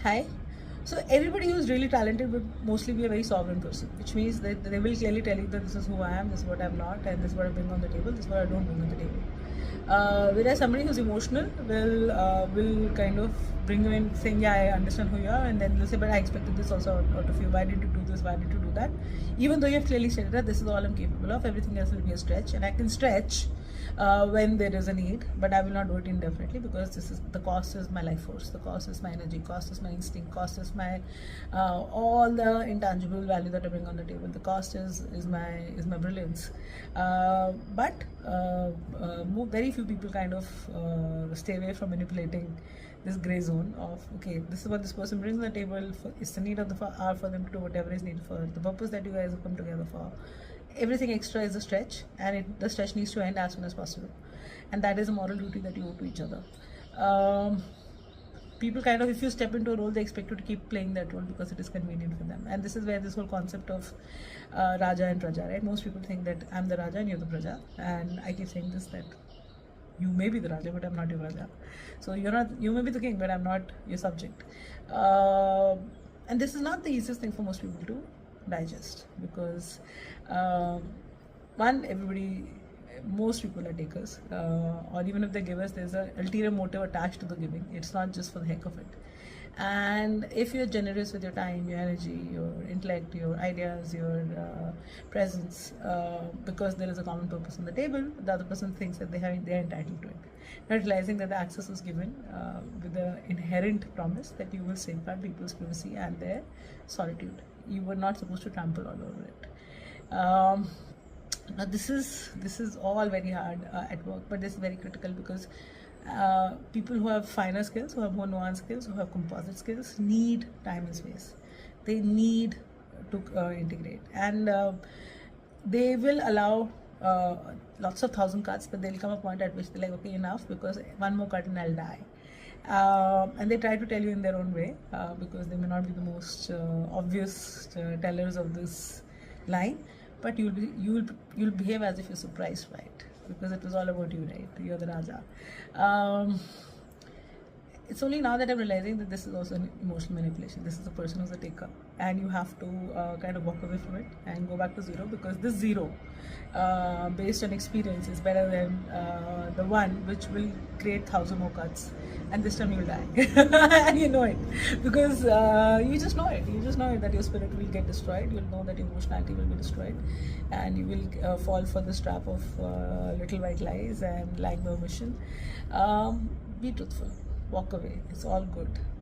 Hi. So everybody who's really talented would mostly be a very sovereign person, which means that they will clearly tell you that this is who I am, this is what I'm not, and this is what I bring on the table, this is what I don't bring on the table. Whereas somebody who's emotional will kind of bring you in saying, yeah, I understand who you are, and then they'll say, but I expected this also out of you. Why did you do this? Why did you do that? Even though you have clearly stated that this is all I'm capable of, everything else will be a stretch, and I can stretch when there is a need, but I will not do it indefinitely because this is the cost is my life force, the cost is my energy, cost is my instinct, cost is my all the intangible value that I bring on the table. The cost is my brilliance. But very few people kind of stay away from manipulating this gray zone of, okay, this is what this person brings on the table. It's the need of the hour for them to do whatever is needed for the purpose that you guys have come together for. Everything extra is a stretch, and the stretch needs to end as soon as possible, and that is a moral duty that you owe to each other. People kind of, if you step into a role, they expect you to keep playing that role because it is convenient for them, and this is where this whole concept of Raja and Praja, right? Most people think that I'm the Raja and you're the Praja, and I keep saying this, that you may be the Raja, but I'm not your Raja. So you may be the king, but I'm not your subject. And this is not the easiest thing for most people to digest because most people are takers, or even if they give us, there's an ulterior motive attached to the giving. It's not just for the heck of it. And if you're generous with your time, your energy, your intellect, your ideas, your presence, because there is a common purpose on the table, the other person thinks that they're entitled to it, not realizing that the access is given with the inherent promise that you will safeguard people's privacy and their solitude. You were not supposed to trample all over it. Now this is all very hard at work, but this is very critical because people who have finer skills, who have more nuanced skills, who have composite skills, need time and space. They need to integrate, and they will allow lots of thousand cuts, but there'll come a point at which they're like, okay, enough, because one more cut and I'll die. And they try to tell you in their own way because they may not be the most obvious tellers of this line, but you'll behave as if you're surprised by it because it was all about you, right? You're the Raja. It's only now that I'm realizing that this is also an emotional manipulation. This is a person who's a taker, and you have to kind of walk away from it and go back to zero, because this zero, based on experience, is better than the one which will create 1,000 more cuts, and this time you'll die. And you know it because you just know it. You just know it that your spirit will get destroyed. You'll know that your emotionality will be destroyed, and you will fall for this trap of little white lies and lying by omission. Be truthful. Walk away. It's all good.